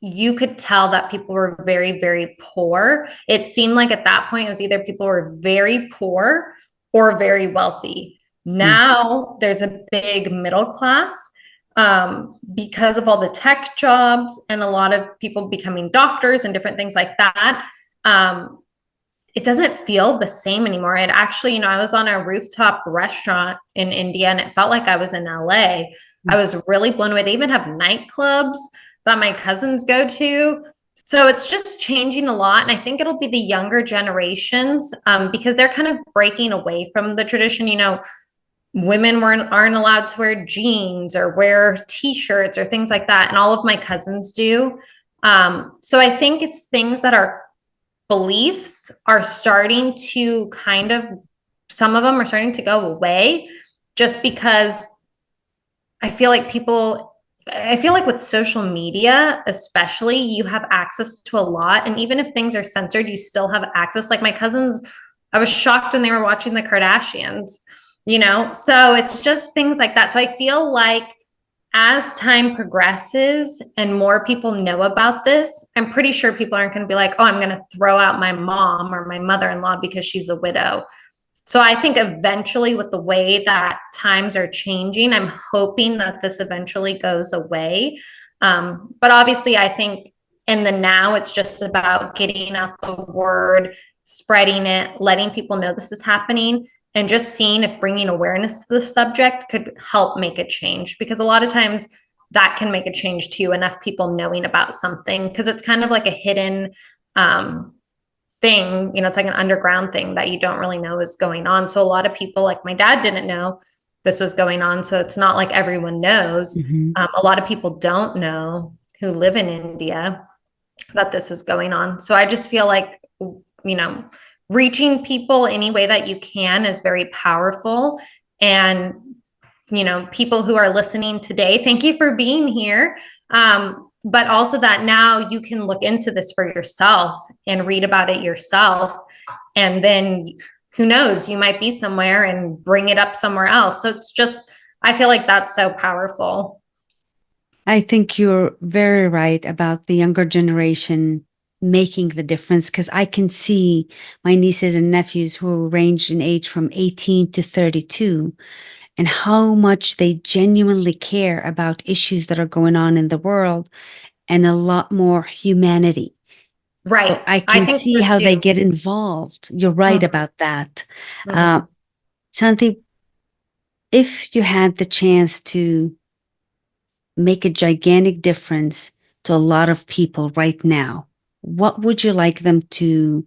you could tell that people were very, very poor. It seemed like at that point, it was either people were very poor or very wealthy. Now there's a big middle class because of all the tech jobs and a lot of people becoming doctors and different things like that. It doesn't feel the same anymore. It actually, you know, I was on a rooftop restaurant in India and it felt like I was in LA. I was really blown away. They even have nightclubs that my cousins go to. So it's just changing a lot. And I think it'll be the younger generations because they're kind of breaking away from the tradition. You know, women aren't allowed to wear jeans or wear t-shirts or things like that. And all of my cousins do. So I think it's things that are beliefs are starting to kind of, some of them are starting to go away just because I feel like people I feel like with social media, especially, you have access to a lot. And even if things are censored, you still have access. Like my cousins, I was shocked when they were watching the Kardashians, you know? So it's just things like that. So I feel like as time progresses and more people know about this, I'm pretty sure people aren't going to be like, oh, I'm going to throw out my mom or my mother in law because she's a widow. So I think eventually, with the way that times are changing, I'm hoping that this eventually goes away. But obviously, I think in the now, it's just about getting out the word, spreading it, letting people know this is happening, and just seeing if bringing awareness to the subject could help make a change. Because a lot of times that can make a change too, enough people knowing about something, because it's kind of like a hidden thing, you know, it's like an underground thing that you don't really know is going on. So a lot of people, like my dad, didn't know this was going on. So it's not like everyone knows. Mm-hmm. A lot of people don't know who live in India that this is going on. So I just feel like, you know, reaching people any way that you can is very powerful. And, you know, people who are listening today, thank you for being here. But also that now you can look into this for yourself and read about it yourself. And then who knows, you might be somewhere and bring it up somewhere else. So it's just, I feel like that's so powerful. I think you're very right about the younger generation making the difference because I can see my nieces and nephews who range in age from 18 to 32 and how much they genuinely care about issues that are going on in the world and a lot more humanity. So Right. I I can think see so how they too. get involved. You're right Mhm. about that. Uh, Mhm. Shanti, if you had the chance to make a gigantic difference to a lot of people right now, what would you like them to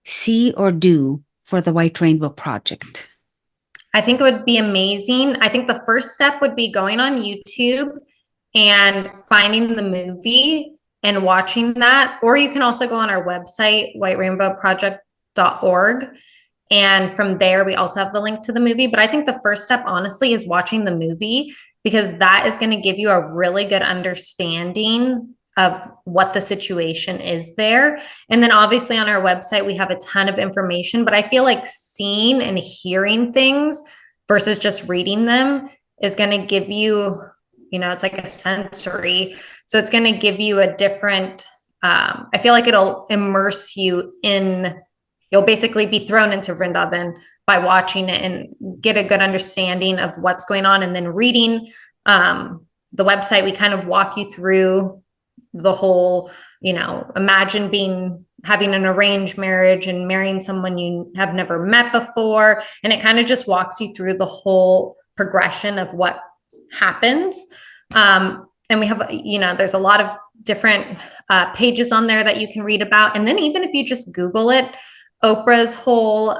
see or do for the White Rainbow Project? I think it would be amazing. I think the first step would be going on YouTube and finding the movie and watching that. Or you can also go on our website, whiterainbowproject.org. And from there, we also have the link to the movie. But I think the first step, honestly, is watching the movie because that is going to give you a really good understanding of what the situation is there. And then obviously on our website, we have a ton of information, but I feel like seeing and hearing things versus just reading them is going to give you, you know, it's like a sensory. So it's going to give you a different, I feel like it'll immerse you in, you'll basically be thrown into Vrindavan by watching it and get a good understanding of what's going on. And then reading the website, we kind of walk you through the whole, you know, imagine being having an arranged marriage and marrying someone you have never met before. And it kind of just walks you through the whole progression of what happens. And we have, you know, there's a lot of different pages on there that you can read about. And then even if you just Google it, Oprah's whole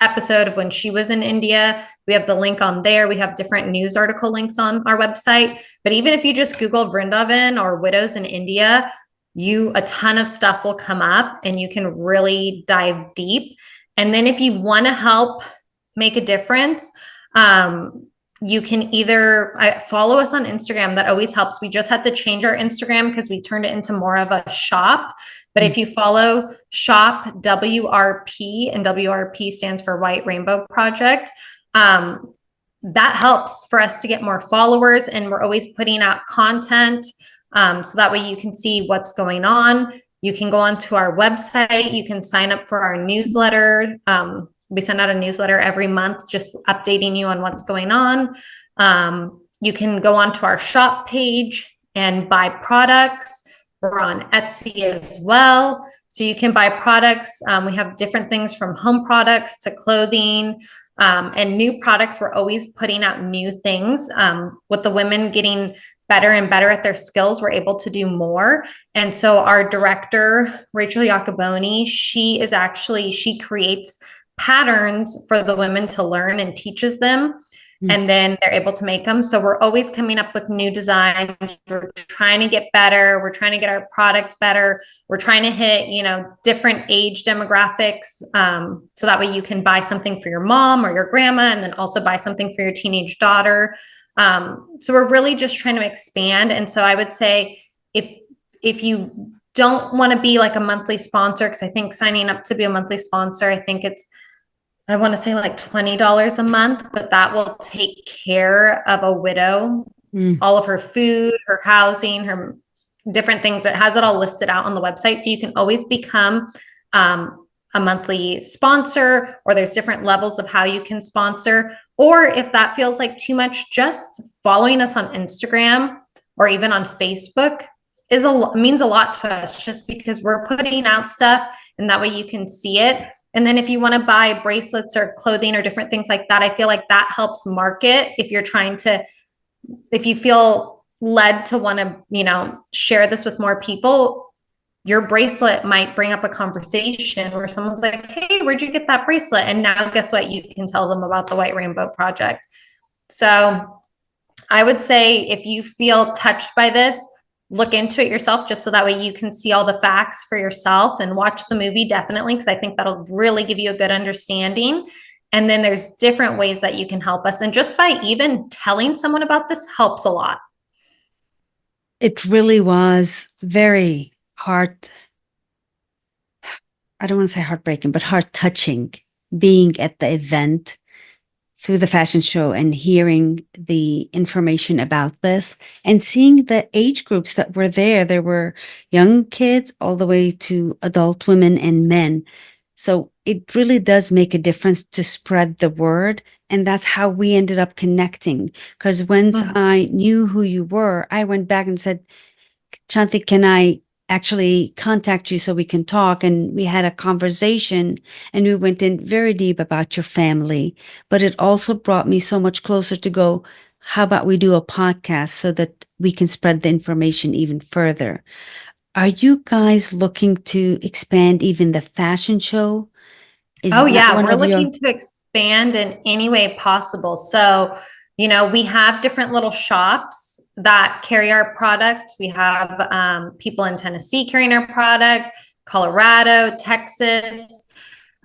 episode of when she was in India. We have the link on there. We have different news article links on our website. But even if you just Google Vrindavan or widows in India, a ton of stuff will come up and you can really dive deep. And then if you want to help make a difference, you can either follow us on Instagram. That always helps. We just had to change our Instagram because we turned it into more of a shop. But if you follow shop WRP, and WRP stands for White Rainbow Project, that helps for us to get more followers. And we're always putting out content. So that way you can see what's going on. You can go onto our website. You can sign up for our newsletter. We send out a newsletter every month, just updating you on what's going on. You can go onto our shop page and buy products. We're on Etsy as well. So you can buy products. We have different things from home products to clothing and new products. We're always putting out new things. With the women getting better and better at their skills, we're able to do more. And so our director, Rachel Iacoboni, she creates patterns for the women to learn and teaches them. Mm. and then they're able to make them. So we're always coming up with new designs. We're trying to get better. We're trying to get our product better. We're trying to hit, different age demographics. So that way you can buy something for your mom or your grandma, and then also buy something for your teenage daughter. So we're really just trying to expand. And so I would say if you don't want to be like a monthly sponsor, because I think signing up to be a monthly sponsor, I want to say like $20 a month, but that will take care of a widow, Mm. all of her food, her housing, her different things. It has it all listed out on the website. So you can always become a monthly sponsor, or there's different levels of how you can sponsor. Or if that feels like too much, just following us on Instagram or even on Facebook means a lot to us, just because we're putting out stuff and that way you can see it. And then if you want to buy bracelets or clothing or different things like that, I feel like that helps market. If you feel led to want to, share this with more people, your bracelet might bring up a conversation where someone's like, hey, where'd you get that bracelet? And now guess what? You can tell them about the White Rainbow Project. So I would say if you feel touched by this, look into it yourself, just so that way you can see all the facts for yourself, and watch the movie definitely, because I think that'll really give you a good understanding. And then there's different ways that you can help us. And just by even telling someone about this helps a lot. It really was very heart, I don't want to say heartbreaking, but heart touching being at the event through the fashion show and hearing the information about this and seeing the age groups that were there. There were young kids all the way to adult women and men. So it really does make a difference to spread the word. And that's how we ended up connecting. Because once I knew who you were, I went back and said, Shanthe, can I actually contact you so we can talk? And we had a conversation and we went in very deep about your family. But it also brought me so much closer to go, how about we do a podcast so that we can spread the information even further? Are you guys looking to expand even the fashion show? Oh, Is that yeah. one We're of your, looking to expand in any way possible. So, we have different little shops that carry our product. We have people in Tennessee carrying our product, Colorado, Texas.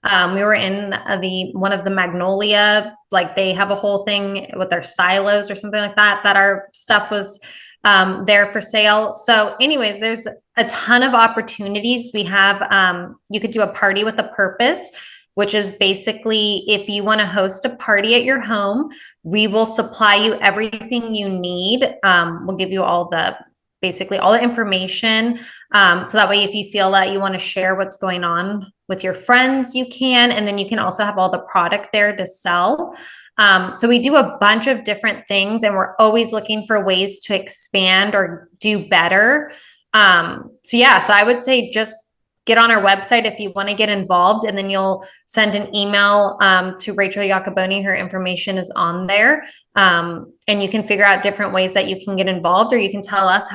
We were in the one of the Magnolia, like they have a whole thing with their silos or something like that, that our stuff was there for sale. So, anyways, there's a ton of opportunities. We have, you could do a party with a purpose, which is basically if you want to host a party at your home, we will supply you everything you need. We'll give you basically all the information. So that way, if you feel that you want to share what's going on with your friends, you can. And then you can also have all the product there to sell. So we do a bunch of different things, and we're always looking for ways to expand or do better. So I would say just get on our website if you want to get involved, and then you'll send an email to Rachel Jacoboni. Her information is on there. And you can figure out different ways that you can get involved, or you can tell us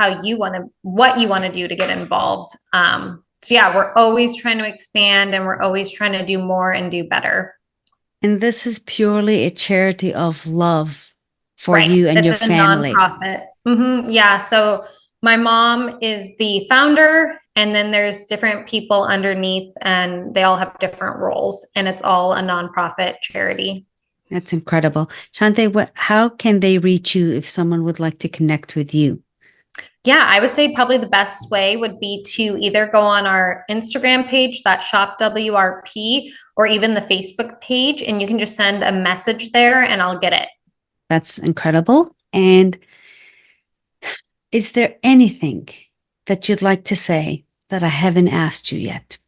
what you want to do to get involved. We're always trying to expand, and we're always trying to do more and do better. and this is purely a charity of love for Right. you and It's your a family. nonprofit. Yeah. So my mom is the founder, and then there's different people underneath, and they all have different roles, and it's all a nonprofit charity. That's incredible. Shanthe, how can they reach you if someone would like to connect with you? Yeah, I would say probably the best way would be to either go on our Instagram page, that Shop WRP, or even the Facebook page, and you can just send a message there and I'll get it. That's incredible. And is there anything that you'd like to say that I haven't asked you yet?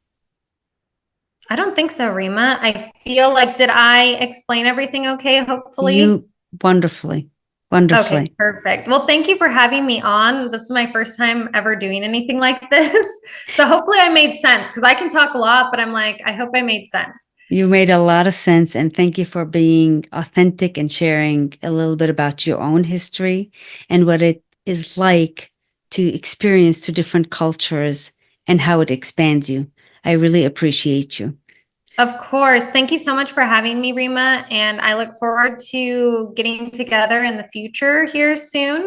I don't think so, Rima. I feel like, did I explain everything okay, hopefully? You wonderfully, Okay, wonderfully. perfect. Well, thank you for having me on. This is my first time ever doing anything like this. So hopefully I made sense, because I can talk a lot, but I'm like, I hope I made sense. You made a lot of sense, and thank you for being authentic and sharing a little bit about your own history and what it is like to experience two different cultures and how it expands you. I really appreciate you. Of course. Thank you so much for having me, Rima. And I look forward to getting together in the future here soon.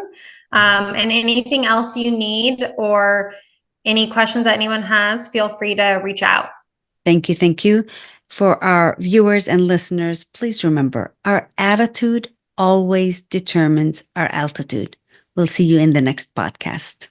And anything else you need or any questions that anyone has, feel free to reach out. Thank you. Thank you. For our viewers and listeners, please remember our attitude always determines our altitude. We'll see you in the next podcast.